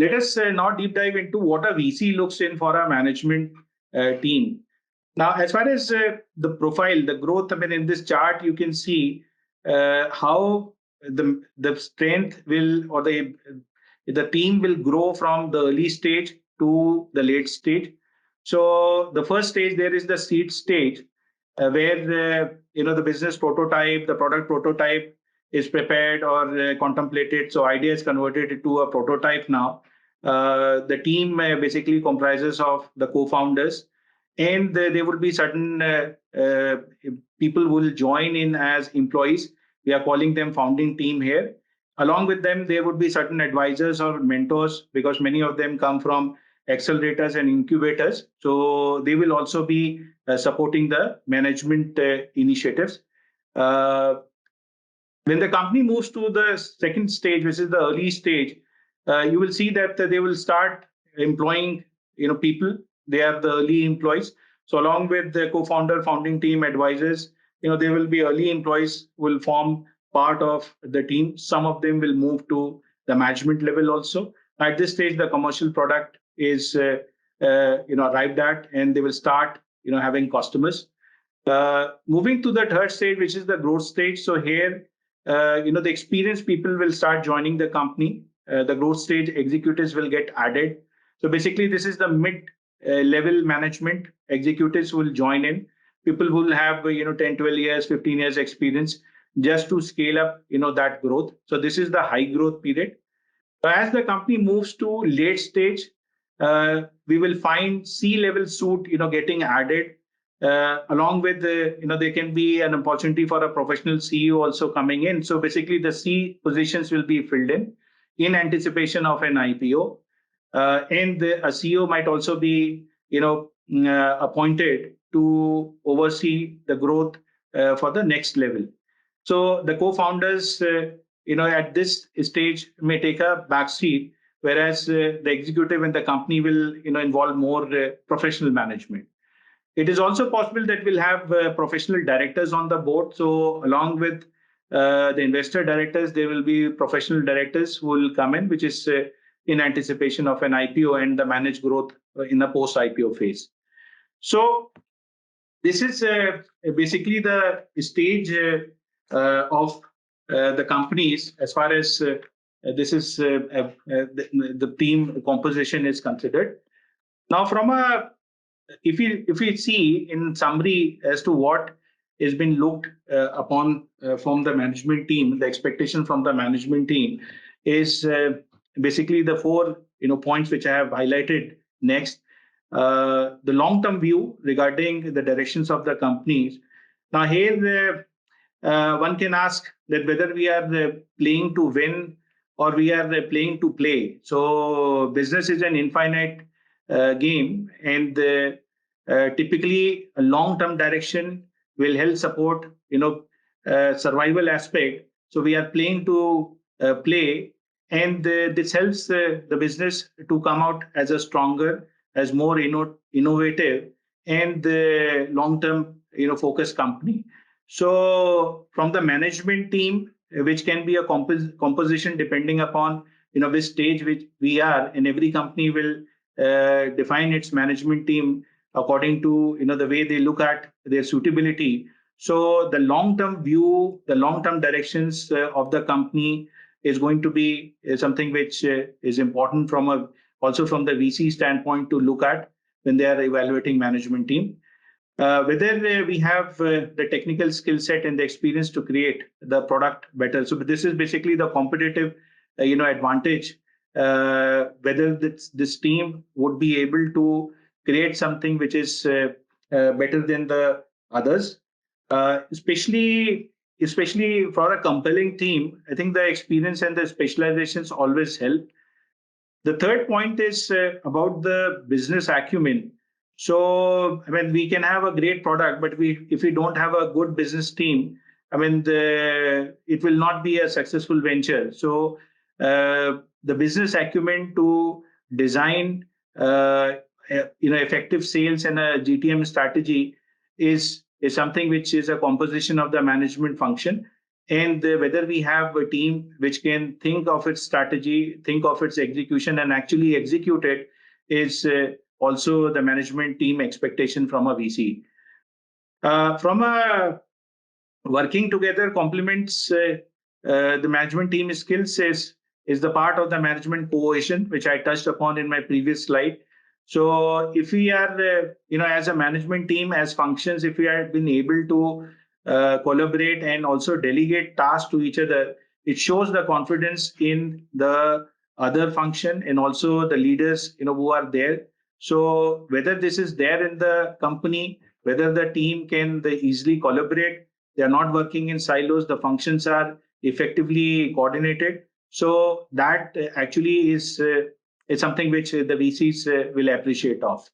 Let us now deep dive into what a VC looks in for a management team. Now, as far as the profile, the growth, I mean, in this chart, you can see how the strength will, or the team will grow from the early stage to the late stage. So the first stage there is the seed stage, where the business prototype, the product prototype is prepared or contemplated. So idea is converted into a prototype now. The team basically comprises of the co-founders, and there will be certain people who will join in as employees. We are calling them founding team here. Along with them, there would be certain advisors or mentors, because many of them come from accelerators and incubators. So they will also be supporting the management initiatives. Uh, when the company moves to the second stage, which is the early stage, you will see that they will start employing people. They are the early employees. So along with the co-founder, founding team, advisors, there will be early employees who will form part of the team. Some of them will move to the management level also. At this stage, the commercial product is arrived at, and they will start having customers. Moving to the third stage, which is the growth stage. So here, the experienced people will start joining the company. The growth stage executives will get added. So basically, this is the mid-level management executives who will join in. People who will have 10, 12 years, 15 years experience, just to scale up that growth. So this is the high growth period. As the company moves to late stage, we will find C-level suit, getting added. Along with there can be an opportunity for a professional CEO also coming in. So basically, the C positions will be filled in anticipation of an IPO, and a CEO might also be appointed to oversee the growth for the next level. So the co-founders, at this stage may take a back seat, whereas the executive in the company will, involve more professional management. It is also possible that we'll have professional directors on the board. So along with the investor directors, there will be professional directors who will come in, which is in anticipation of an IPO and the managed growth in the post-IPO phase. So this is basically the stage of the companies as far as this is the team composition is considered. Now, if we see in summary as to what has been looked upon from the management team, the expectation from the management team is basically the four points which I have highlighted next. The long-term view regarding the directions of the companies. Now here one can ask that whether we are playing to win or we are playing to play. So business is an infinite game, and typically a long-term direction will help support survival aspect. So we are playing to play, and this helps the business to come out as a stronger, as more innovative, and long-term focused company. So from the management team, which can be a composition depending upon which stage which we are, and every company will define its management team according to the way they look at their suitability. So the long-term view, the long-term directions of the company is going to be something which is important also from the VC standpoint to look at when they are evaluating management team. Whether we have the technical skill set and the experience to create the product better. So this is basically the competitive advantage. Whether this team would be able to create something which is better than the others, especially for a compelling team. I think the experience and the specializations always help. The third point is about the business acumen. So, I mean, we can have a great product, but if we don't have a good business team, I mean, it will not be a successful venture. So, the business acumen to design, effective sales and a GTM strategy is something which is a composition of the management function. and whether we have a team which can think of its strategy, think of its execution, and actually execute it is also the management team expectation from a VC. From a working together complements the management team skills is the part of the management cohesion, which I touched upon in my previous slide. So if we are, as a management team, as functions, if we have been able to collaborate and also delegate tasks to each other, it shows the confidence in the other function and also the leaders, who are there. So whether this is there in the company, whether the team can they easily collaborate, they are not working in silos, the functions are effectively coordinated. So that actually is something which the VCs will appreciate of.